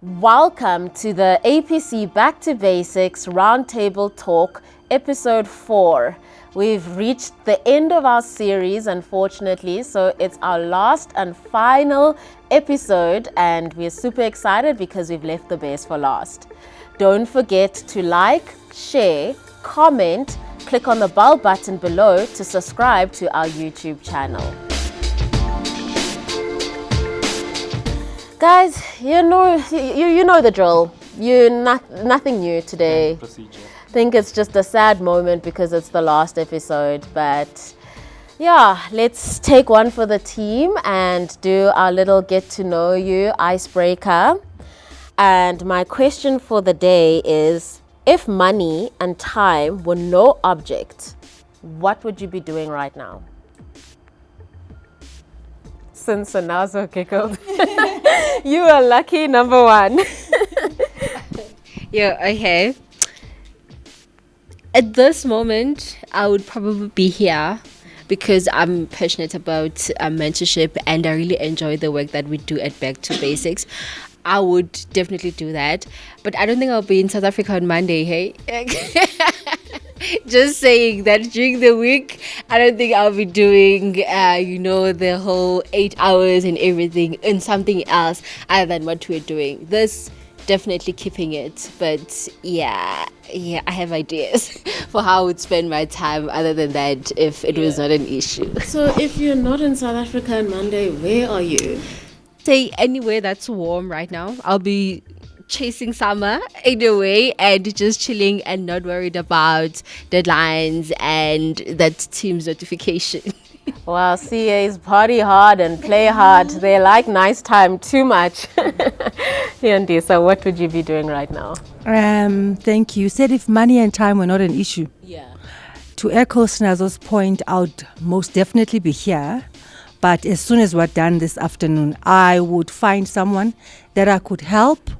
Welcome to the APC Back to Basics Roundtable Talk, Episode 4. We've reached the end of our series, unfortunately, so it's our last and final episode, and we're super excited because we've left the best for last. Don't forget to like, share, comment, click on the bell button below to subscribe to our YouTube channel. Guys, you know the drill. Nothing new today. Procedure. I think it's just a sad moment because it's the last episode, but yeah, let's take one for the team and do our little get to know you icebreaker. And my question for the day is, if money and time were no object, what would you be doing right now? Since Sanazo giggled. You are lucky, number one. Yeah, okay. At this moment, I would probably be here because I'm passionate about mentorship and I really enjoy the work that we do at Back to Basics. I would definitely do that, but I don't think I'll be in South Africa on Monday, hey? Just saying that during the week, I don't think I'll be doing, the whole 8 hours and everything and something else other than what we're doing. This definitely keeping it, but yeah, I have ideas for how I would spend my time other than that if it was not an issue. So if you're not in South Africa on Monday, where are you? Say anywhere that's warm right now. I'll be chasing summer in a way and just chilling and not worried about deadlines and that team's notification. Well, CAs party hard and play hard. They like nice time too much. Yandisa, what would you be doing right now? Thank you. Said if money and time were not an issue. Yeah. To echo Snazo's point, I would most definitely be here. But as soon as we're done this afternoon, I would find someone that I could help,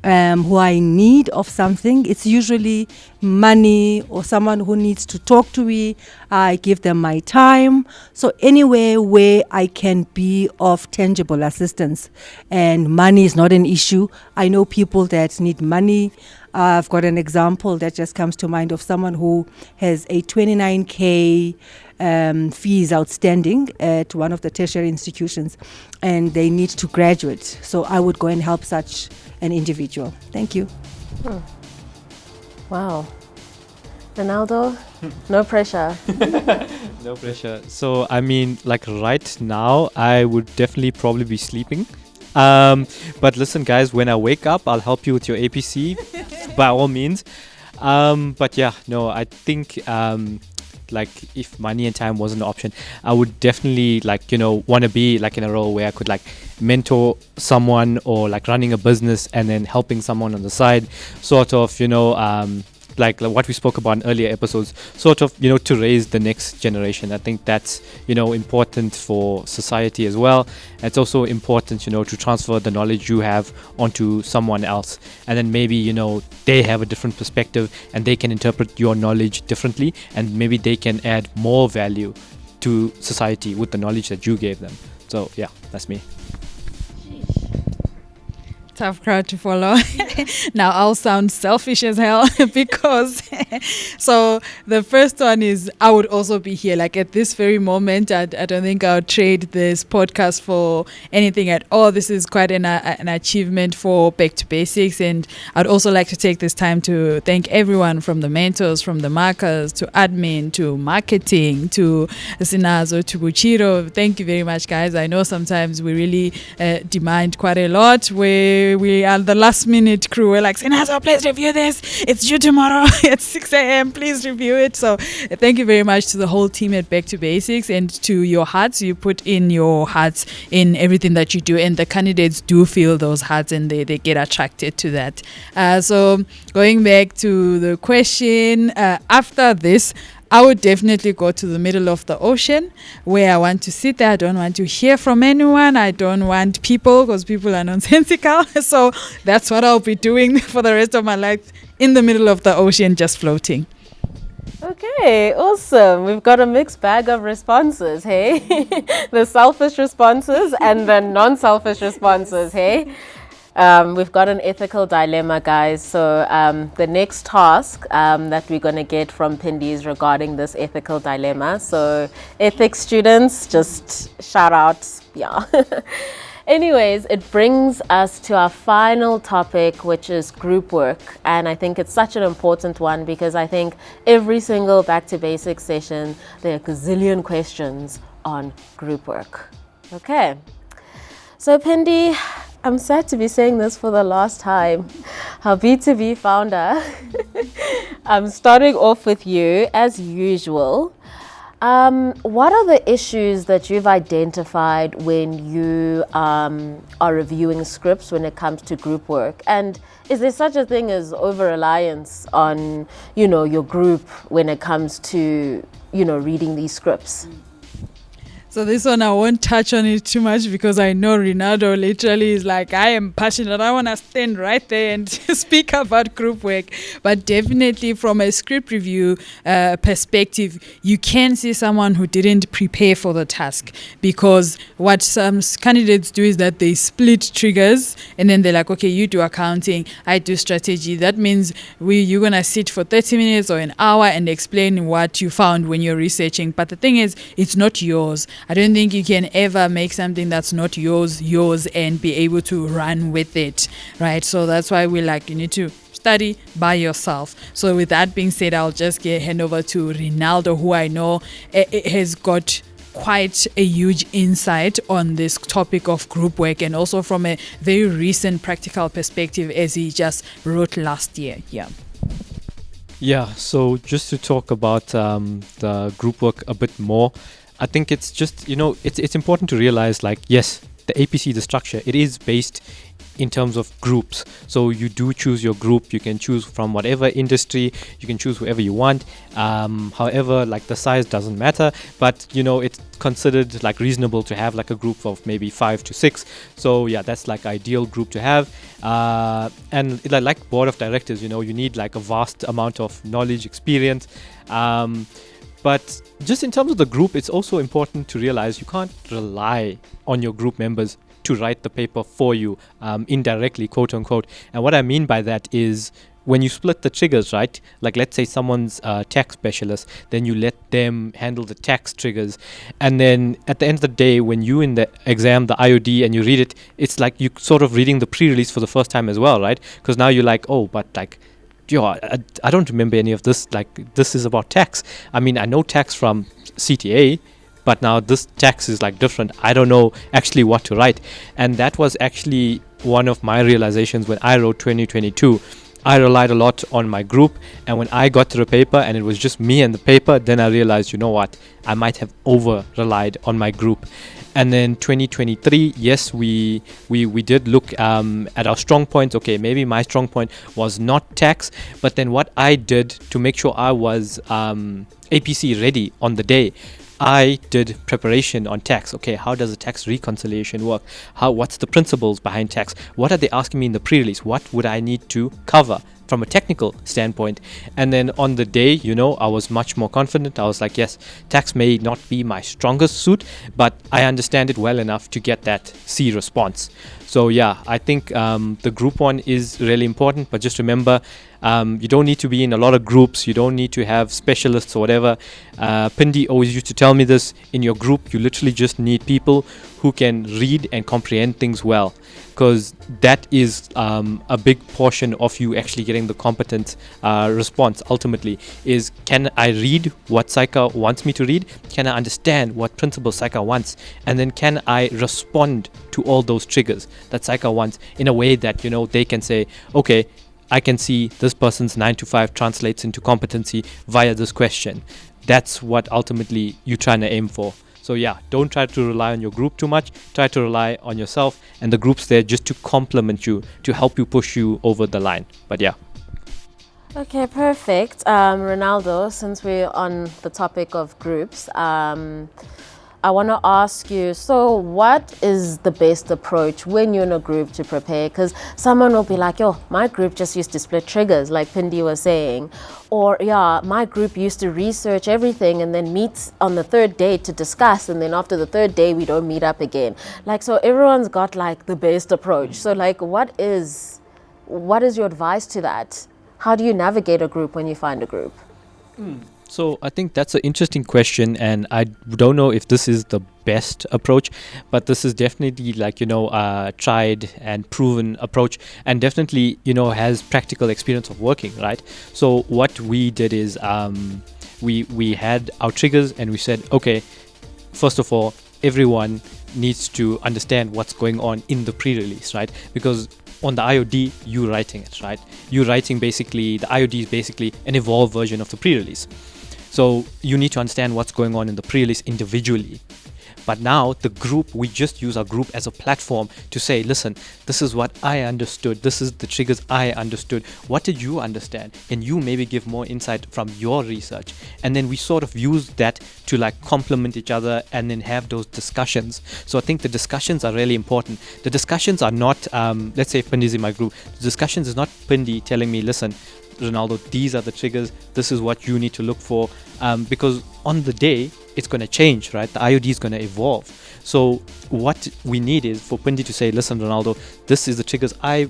who are in need of something. It's usually money or someone who needs to talk to me. I give them my time. So anywhere where I can be of tangible assistance, and money is not an issue. I know people that need money. I've got an example that just comes to mind of someone who has a 29K fees outstanding at one of the tertiary institutions, and they need to graduate. So I would go and help such an individual. Thank you. Wow. Ronaldo, no pressure. No pressure. So, I mean, like right now, I would definitely probably be sleeping. But listen, guys, when I wake up, I'll help you with your APC by all means. But yeah, no, I think like if money and time wasn't an option, I would definitely want to be like in a role where I could like mentor someone or like running a business and then helping someone on the side, sort of, like what we spoke about in earlier episodes, sort of, to raise the next generation. I think that's, important for society as well. It's also important, to transfer the knowledge you have onto someone else. And then maybe, they have a different perspective and they can interpret your knowledge differently. And maybe they can add more value to society with the knowledge that you gave them. So, yeah, that's me. Tough crowd to follow. Now I'll sound selfish as hell because so the first one is I would also be here. Like at this very moment, I don't think I would trade this podcast for anything at all. This is quite an achievement for Back to Basics, and I'd also like to take this time to thank everyone from the mentors, from the markers, to admin, to marketing, to Sinazo, to Buchiro. Thank you very much, guys. I know sometimes we really demand quite a lot. We are the last minute crew. We're like, Sinazo, please review this. It's due tomorrow at 6 a.m. Please review it. So thank you very much to the whole team at Back to Basics and to your hearts. You put in your hearts in everything that you do, and the candidates do feel those hearts and they get attracted to that. So going back to the question, after this, I would definitely go to the middle of the ocean where I want to sit there. I don't want to hear from anyone. I don't want people because people are nonsensical. So that's what I'll be doing for the rest of my life, in the middle of the ocean, just floating. Okay, awesome. We've got a mixed bag of responses, hey? The selfish responses and the non-selfish responses, hey? We've got an ethical dilemma, guys. So the next task that we're going to get from Pindi is regarding this ethical dilemma. So ethics students, just shout out. Yeah. Anyways, it brings us to our final topic, which is group work. And I think it's such an important one because I think every single Back to Basics session, there are a gazillion questions on group work. Okay. So Pindi, I'm sad to be saying this for the last time. Our B2B founder, I'm starting off with you as usual. What are the issues that you've identified when you are reviewing scripts when it comes to group work? And is there such a thing as over-reliance on, your group when it comes to, reading these scripts? So this one, I won't touch on it too much because I know Ronaldo literally is like, I am passionate. I want to stand right there and speak about group work. But definitely from a script review perspective, you can see someone who didn't prepare for the task, because what some candidates do is that they split triggers and then they're like, okay, you do accounting, I do strategy. That means you're going to sit for 30 minutes or an hour and explain what you found when you're researching. But the thing is, it's not yours. I don't think you can ever make something that's not yours and be able to run with it, right? So that's why we're like, you need to study by yourself. So with that being said, I'll just hand over to Ronaldo, who I know has got quite a huge insight on this topic of group work, and also from a very recent practical perspective, as he just wrote last year. Yeah, so just to talk about the group work a bit more, I think it's just, it's important to realize, like, yes, the APC, the structure, it is based in terms of groups. So you do choose your group. You can choose from whatever industry. You can choose whoever you want. However, like, the size doesn't matter, but it's considered like reasonable to have like a group of maybe 5 to 6. So yeah, that's like ideal group to have. And like board of directors, you need like a vast amount of knowledge, experience. But just in terms of the group, it's also important to realize you can't rely on your group members to write the paper for you, indirectly, quote unquote. And what I mean by that is, when you split the triggers, right? Like, let's say someone's a tax specialist, then you let them handle the tax triggers. And then at the end of the day, when you in the exam, the IOD, and you read it, it's like you sort of reading the pre-release for the first time as well, right? Because now you're like, oh, but like, I don't remember any of this. Like, this is about tax. I mean, I know tax from CTA, but now this tax is like different. I don't know actually what to write. And that was actually one of my realizations when I wrote 2022. I relied a lot on my group, and when I got to the paper and it was just me and the paper, then I realized, what, I might have over relied on my group. And then 2023, yes, we did look at our strong points. Okay, maybe my strong point was not tax, but then what I did to make sure I was APC ready on the day, I did preparation on tax. Okay, how does a tax reconciliation work? What's the principles behind tax? What are they asking me in the pre-release? What would I need to cover from a technical standpoint? And then on the day, I was much more confident. I was like, yes, tax may not be my strongest suit, but I understand it well enough to get that C response. So yeah, I think the group one is really important, but just remember, you don't need to be in a lot of groups. You don't need to have specialists or whatever. Pindi always used to tell me this: in your group, you literally just need people who can read and comprehend things well, because that is a big portion of you actually getting the competent response. Ultimately, is, can I read what Saika wants me to read? Can I understand what principle Saika wants? And then can I respond to all those triggers that Saika wants in a way that they can say, okay, I can see this person's 9 to 5 translates into competency via this question. That's what ultimately you're trying to aim for. So yeah, don't try to rely on your group too much. Try to rely on yourself, and the group's there just to complement you, to help you push you over the line. But yeah. Okay, perfect. Ronaldo, since we're on the topic of groups, I want to ask you, so what is the best approach when you're in a group to prepare? Because someone will be like, yo, my group just used to split triggers, like Pindi was saying. Or, yeah, my group used to research everything and then meet on the third day to discuss. And then after the third day, we don't meet up again. Like, so everyone's got like the best approach. So like, what is your advice to that? How do you navigate a group when you find a group? So I think that's an interesting question, and I don't know if this is the best approach, but this is definitely like, tried and proven approach, and definitely, has practical experience of working, right? So what we did is we had our triggers, and we said, okay, first of all, everyone needs to understand what's going on in the pre-release, right? Because on the IOD, you're writing it, right? You're writing basically, the IOD is basically an evolved version of the pre-release. So you need to understand what's going on in the pre-release individually. But now the group, we just use our group as a platform to say, listen, this is what I understood. This is the triggers I understood. What did you understand? And you maybe give more insight from your research. And then we sort of use that to like complement each other and then have those discussions. So I think the discussions are really important. The discussions are not, let's say if Pindi is in my group, the discussions is not Pindi telling me, listen, Ronaldo, these are the triggers, this is what you need to look for, because on the day it's going to change, right? The IOD is going to evolve. So what we need is for Pindi to say, listen, Ronaldo, this is the triggers I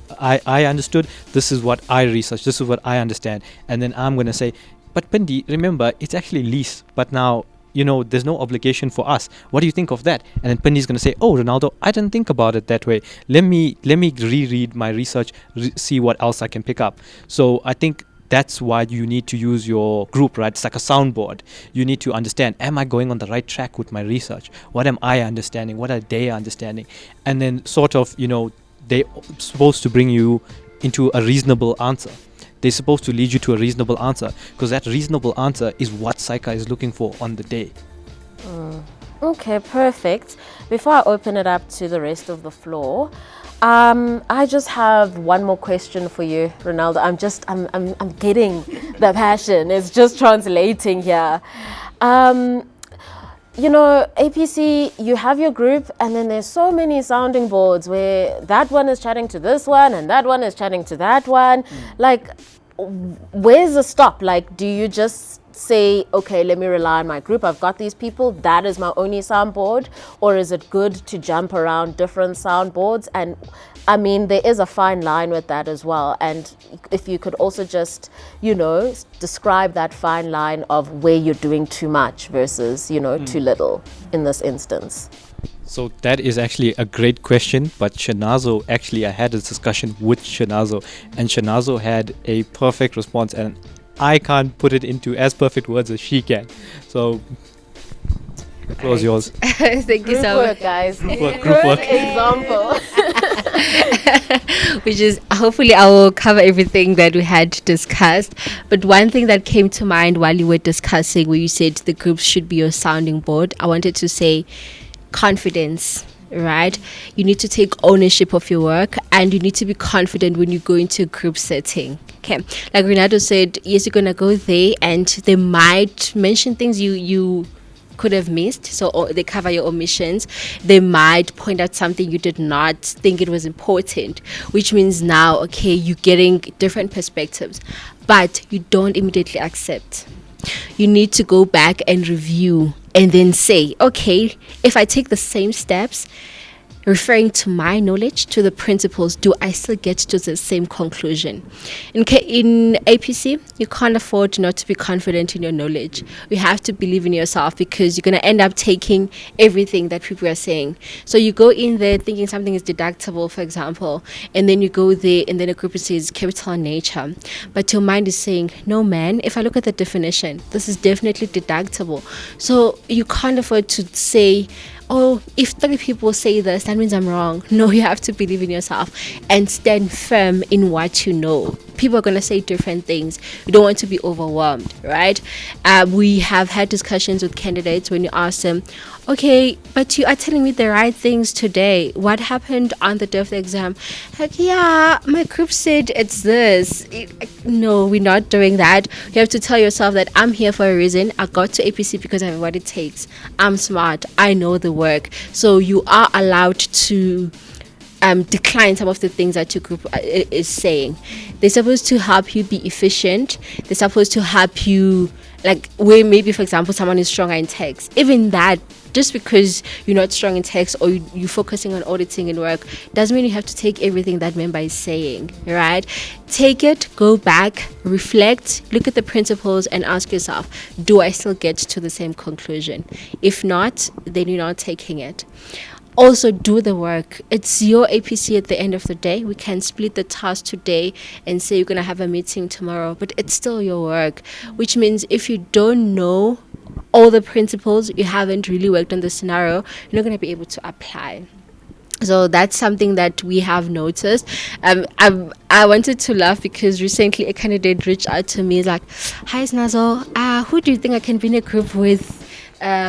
understood, this is what I researched, this is what I understand. And then I'm going to say, but Pindi, remember, it's actually lease, but now there's no obligation for us. What do you think of that? And then Pindi's going to say, oh, Ronaldo, I didn't think about it that way. Let me reread my research, see what else I can pick up. So I think that's why you need to use your group, right? It's like a soundboard. You need to understand, am I going on the right track with my research? What am I understanding? What are they understanding? And then sort of, they're supposed to bring you into a reasonable answer. They're supposed to lead you to a reasonable answer, because that reasonable answer is what Saika is looking for on the day. Okay, perfect. Before I open it up to the rest of the floor, I just have one more question for you, Ronaldo. I'm getting the passion. It's just translating here. APC, you have your group, and then there's so many sounding boards where that one is chatting to this one and that one is chatting to that one. Like, where's the stop? Like, do you just say, okay, let me rely on my group, I've got these people, that is my only soundboard? Or is it good to jump around different soundboards? And I mean, there is a fine line with that as well. And if you could also just, describe that fine line of where you're doing too much versus, too little in this instance. So that is actually a great question, but Shanazo, actually I had a discussion with Shanazo, and Shanazo had a perfect response, and I can't put it into as perfect words as she can. So the floor is yours. Thank you so much, guys. Group work. Example. Which is, hopefully I will cover everything that we had discussed. But one thing that came to mind while you were discussing, where you said the groups should be your sounding board, I wanted to say confidence, right? You need to take ownership of your work, and you need to be confident when you go into a group setting. Okay, like Renato said, yes, you're gonna go there and they might mention things you could have missed, so they cover your omissions. They might point out something you did not think it was important, which means now, okay, you're getting different perspectives, but you don't immediately accept. You need to go back and review and then say, okay, if I take the same steps, referring to my knowledge, to the principles, do I still get to the same conclusion? In APC, you can't afford not to be confident in your knowledge. You have to believe in yourself, because you're going to end up taking everything that people are saying. So you go in there thinking something is deductible, for example, and then you go there and then a group says capital in nature. But your mind is saying, no man, if I look at the definition, this is definitely deductible. So you can't afford to say, oh, if 30 people say this, that means I'm wrong. No, you have to believe in yourself and stand firm in what you know. people are going to say different things. You don't want to be overwhelmed, right? We have had discussions with candidates when you ask them, okay, but you are telling me the right things today. What happened on the day of the exam? Like, yeah, my group said it's this. No, we're not doing that. You have to tell yourself that I'm here for a reason. I got to APC because I have what it takes. I'm smart. I know the work. So you are allowed to decline some of the things that your group is saying. They're supposed to help you be efficient. They're supposed to help you, like, where maybe, for example, someone is stronger in text. Even that, just because you're not strong in text or you're focusing on auditing and work, doesn't mean you have to take everything that member is saying, right? Take it, go back, reflect, look at the principles and ask yourself, do I still get to the same conclusion? If not, then you're not taking it. Also, do the work. It's your APC at the end of the day. We can split the task today and say you're going to have a meeting tomorrow, but it's still your work, which means if you don't know all the principles, you haven't really worked on the scenario, you're not going to be able to apply. So that's something that we have noticed. I wanted to laugh because recently a candidate reached out to me like, hi Snazo, who do you think I can be in a group with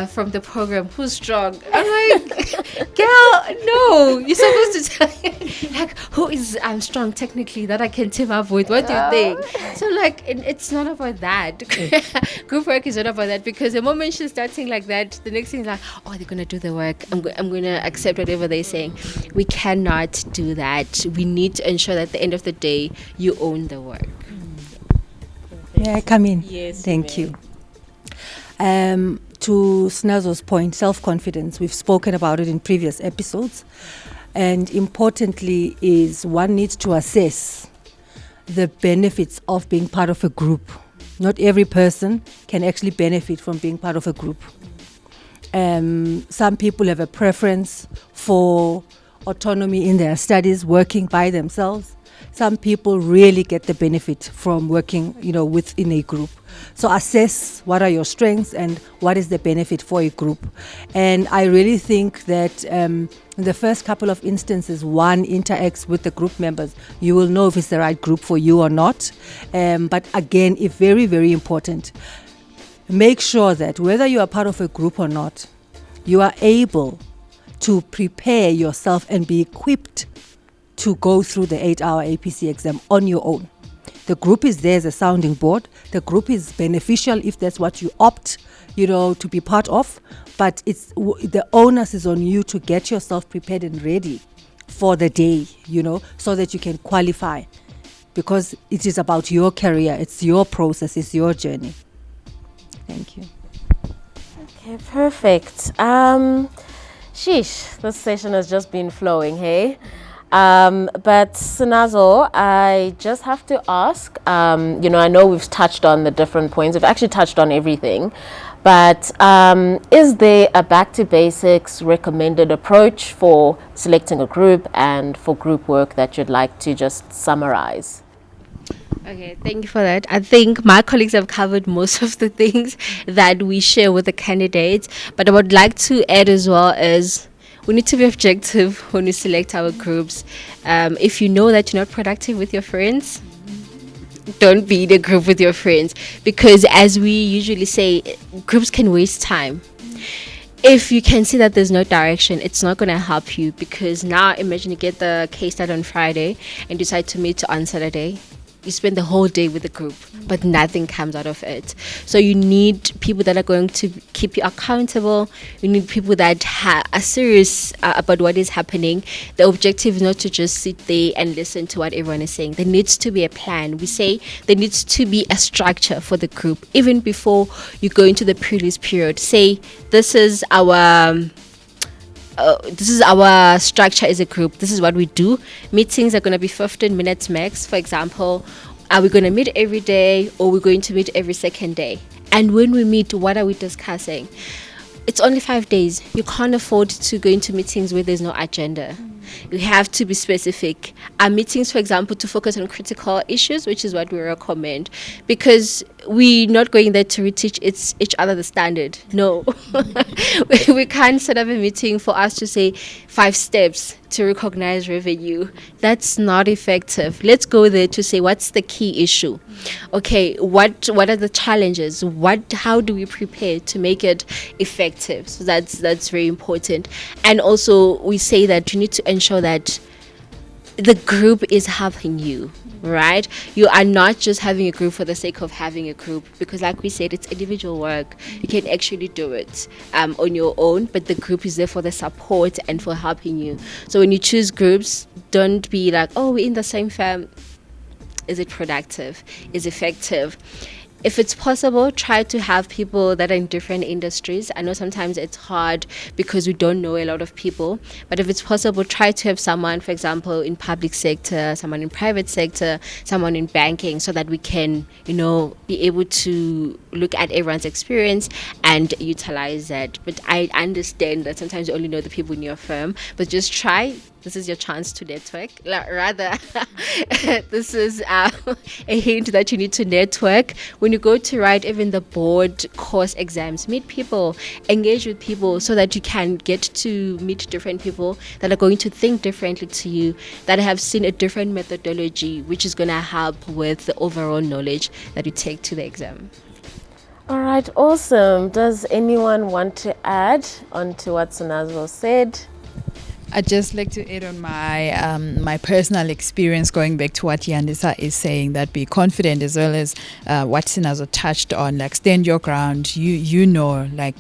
from the program? Who's strong? I'm like, girl, no, you're supposed to tell me, like, who is strong technically that I can team up with? What do you think? So like, it's not about that. Group work is not about that, because the moment she's starting like that, the next thing is like, oh, they're gonna do the work. I'm gonna accept whatever they're saying. We cannot do that. We need to ensure that at the end of the day, you own the work. May I come in? Yes. Thank you. To Snazo's point, self-confidence, we've spoken about it in previous episodes, and importantly is one needs to assess the benefits of being part of a group. Not every person can actually benefit from being part of a group. Some people have a preference for autonomy in their studies, working by themselves. Some people really get the benefit from working, within a group. So assess what are your strengths and what is the benefit for a group. And I really think that in the first couple of instances, one interacts with the group members, you will know if it's the right group for you or not. But again, if very, very important, make sure that whether you are part of a group or not, you are able to prepare yourself and be equipped to go through the 8-hour APC exam on your own. The group is there as a sounding board. The group is beneficial if that's what you opt, to be part of. But the onus is on you to get yourself prepared and ready for the day, so that you can qualify. Because it is about your career. It's your process. It's your journey. Thank you. Okay, perfect. Sheesh, this session has just been flowing, hey? But Snazo, I just have to ask, I know we've touched on the different points. We've actually touched on everything. But is there a back to basics recommended approach for selecting a group and for group work that you'd like to just summarize? Okay, thank you for that. I think my colleagues have covered most of the things that we share with the candidates. But I would like to add as well is, we need to be objective when we select our groups. If you know that you're not productive with your friends, don't be in a group with your friends, because as we usually say, groups can waste time. If you can see that there's no direction, it's not going to help you, because now imagine you get the case study on Friday and decide to meet on Saturday. You spend the whole day with the group, but nothing comes out of it. So you need people that are going to keep you accountable. You need people that are serious about what is happening. The objective is not to just sit there and listen to what everyone is saying. There needs to be a plan. We say there needs to be a structure for the group. Even before you go into the previous period, say this is our structure as a group. This is what we do. Meetings are going to be 15 minutes max. For example, are we going to meet every day, or we're going to meet every second day? And when we meet, what are we discussing? It's only 5 days. You can't afford to go into meetings where there's no agenda. You have to be specific. Our meetings, for example, to focus on critical issues, which is what we recommend, because we're not going there to reteach each other the standard. No. We can't set up a meeting for us to say 5 steps. to recognize revenue. That's not effective. Let's go there to say what's the key issue. Okay, what are the challenges? How do we prepare to make it effective? So that's very important. And also we say that you need to ensure that the group is helping you, right? You are not just having a group for the sake of having a group, because like we said, it's individual work. You can actually do it on your own, but the group is there for the support and for helping you. So when you choose groups, don't be like, oh, we're in the same firm. Is it productive? Is effective? If it's possible, try to have people that are in different industries. I know sometimes it's hard because we don't know a lot of people, but if it's possible, try to have someone, for example, in public sector, someone in private sector, someone in banking, so that we can, be able to look at everyone's experience and utilize that. But I understand that sometimes you only know the people in your firm, but just try. This is your chance to network. Rather, this is a hint that you need to network. When you go to write even the board course exams, meet people, engage with people, so that you can get to meet different people that are going to think differently to you, that have seen a different methodology, which is going to help with the overall knowledge that you take to the exam. All right, awesome. Does anyone want to add on to what Sunazwo said? I'd just like to add on my my personal experience, going back to what Yandisa is saying, that be confident, as well as what Sinazo touched on, like stand your ground. I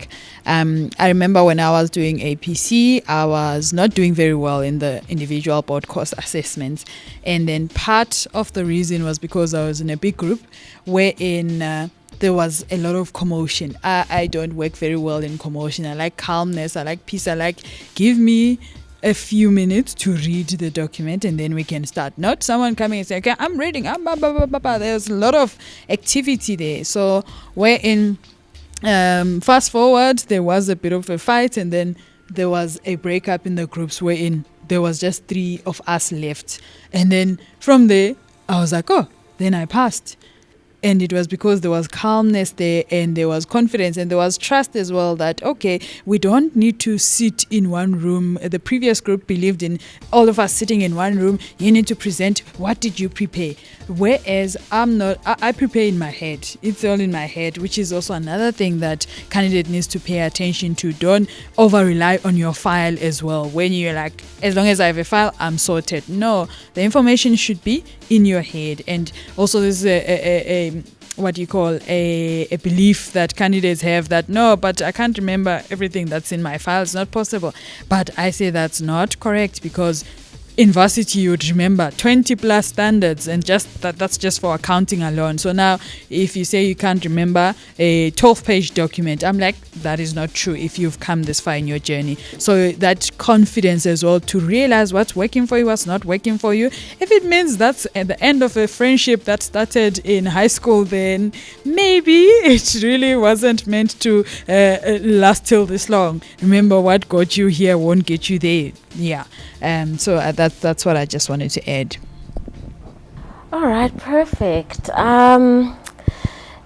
remember when I was doing APC, I was not doing very well in the individual board course assessments, and then part of the reason was because I was in a big group wherein there was a lot of commotion. I don't work very well in commotion. I like calmness. I like peace. I like, give me a few minutes to read the document and then we can start. Not someone coming and saying, okay, I'm reading. There's a lot of activity there. So wherein fast forward, there was a bit of a fight, and then there was a breakup in the groups wherein there was just 3 of us left. And then from there, I was like, oh, then I passed. And it was because there was calmness there, and there was confidence, and there was trust as well, that, okay, we don't need to sit in one room. The previous group believed in all of us sitting in one room. You need to present, what did you prepare? Whereas I prepare in my head. It's all in my head, which is also another thing that candidate needs to pay attention to. Don't over rely on your file as well. When you're like, as long as I have a file, I'm sorted. No, the information should be in your head. And also this is a belief that candidates have, that no, but I can't remember everything that's in my file. It's not possible. But I say that's not correct, because in varsity you would remember 20 plus standards, and just that's just for accounting alone. So now if you say you can't remember a 12-page document, I'm like, that is not true if you've come this far in your journey. So that confidence as well, to realize what's working for you, what's not working for you. If it means that's at the end of a friendship that started in high school, then maybe it really wasn't meant to last till this long. Remember, what got you here won't get you there. Yeah. So that's what I just wanted to add. All right, perfect.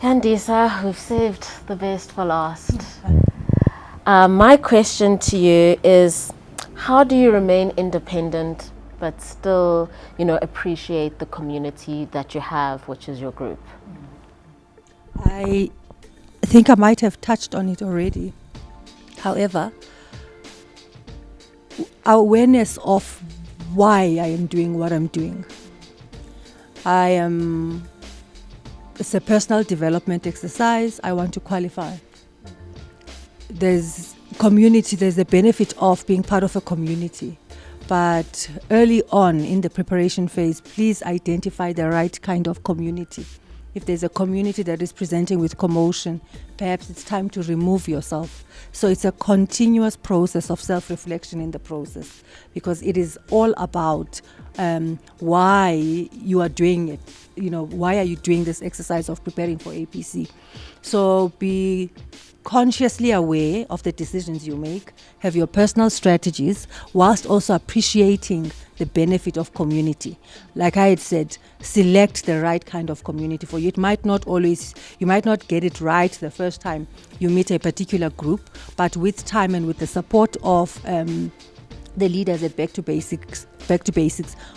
Yandisa, we've saved the best for last. My question to you is, how do you remain independent but still, appreciate the community that you have, which is your group? I think I might have touched on it already. However, awareness of why I am doing what I'm doing. It's a personal development exercise. I want to qualify. There's a benefit of being part of a community. But early on in the preparation phase, please identify the right kind of community. If there's a community that is presenting with commotion, perhaps it's time to remove yourself. So it's a continuous process of self-reflection in the process, because it is all about why you are doing it. Why are you doing this exercise of preparing for APC? So be consciously aware of the decisions you make, have your personal strategies, whilst also appreciating the benefit of community. Like I had said, select the right kind of community for you. You might not get it right the first time you meet a particular group, but with time and with the support of the leaders at Back to Basics,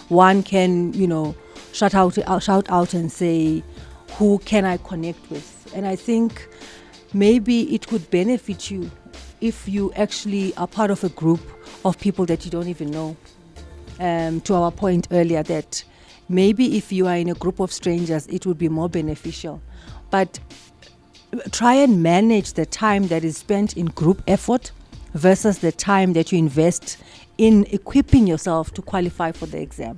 one can, shout out and say, who can I connect with? And I think maybe it could benefit you if you actually are part of a group of people that you don't even know. To our point earlier, that maybe if you are in a group of strangers, it would be more beneficial. But try and manage the time that is spent in group effort versus the time that you invest in equipping yourself to qualify for the exam.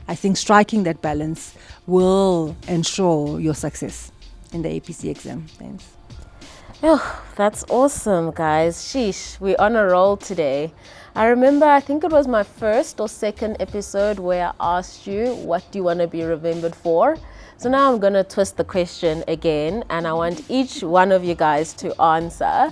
I think striking that balance will ensure your success in the APC exam. Thanks. Oh, that's awesome, guys. Sheesh, we're on a roll today. I remember, I think it was my first or second episode where I asked you, what do you want to be remembered for? So now I'm going to twist the question again, and I want each one of you guys to answer.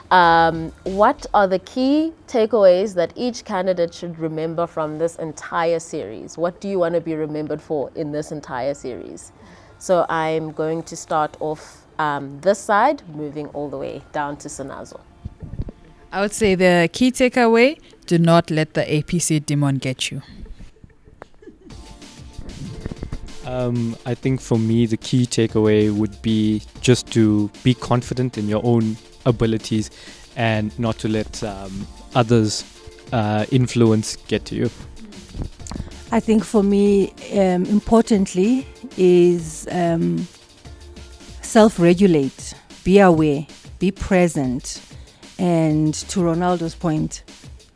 What are the key takeaways that each candidate should remember from this entire series? What do you want to be remembered for in this entire series? So I'm going to start off this side, moving all the way down to Sanazo. I would say the key takeaway, do not let the APC demon get you. I think for me, the key takeaway would be just to be confident in your own abilities and not to let others' influence get to you. I think for me, importantly, is self-regulate, be aware, be present, and to Ronaldo's point,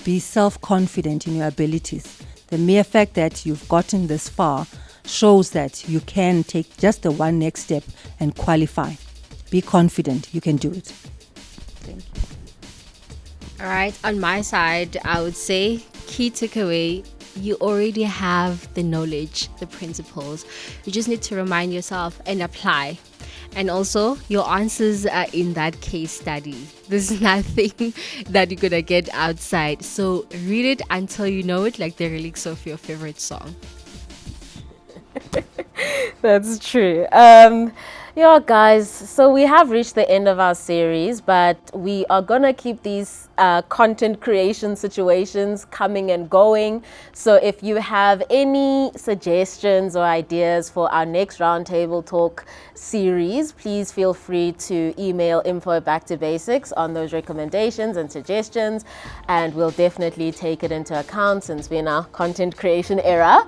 be self-confident in your abilities. The mere fact that you've gotten this far shows that you can take just the one next step and qualify. Be confident, you can do it. Thank you. All right, on my side, I would say key takeaway, you already have the knowledge, the principles. You just need to remind yourself and apply. And also, your answers are in that case study. There's nothing that you're going to get outside. So read it until you know it, like the lyrics of your favorite song. That's true. Yeah, guys, so we have reached the end of our series, but we are going to keep these content creation situations coming and going. So if you have any suggestions or ideas for our next Roundtable Talk series, please feel free to email info@backtobasics on those recommendations and suggestions, and we'll definitely take it into account since we're in our content creation era.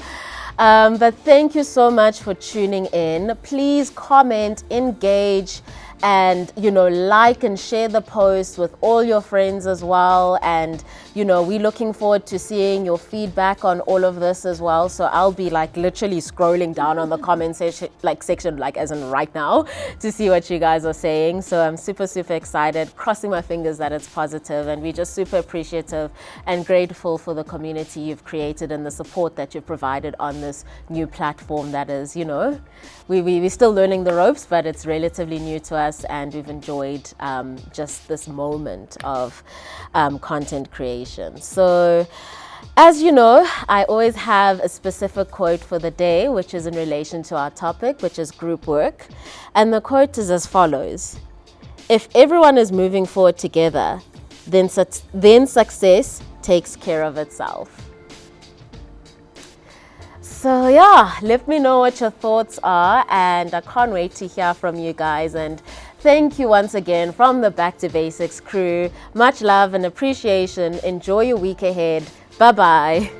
But thank you so much for tuning in. Please comment, engage, and like and share the post with all your friends as well. And we're looking forward to seeing your feedback on all of this as well. So I'll be literally scrolling down on the comment section, as in right now, to see what you guys are saying. So I'm super excited, crossing my fingers that it's positive, and we're just super appreciative and grateful for the community you've created and the support that you've provided on this new platform that is, we're still learning the ropes, but it's relatively new to us, and we've enjoyed just this moment of content creation. So, as you know, I always have a specific quote for the day, which is in relation to our topic, which is group work. And the quote is as follows: if everyone is moving forward together, then success takes care of itself. So yeah, let me know what your thoughts are, and I can't wait to hear from you guys. And thank you once again from the Back to Basics crew. Much love and appreciation. Enjoy your week ahead. Bye-bye.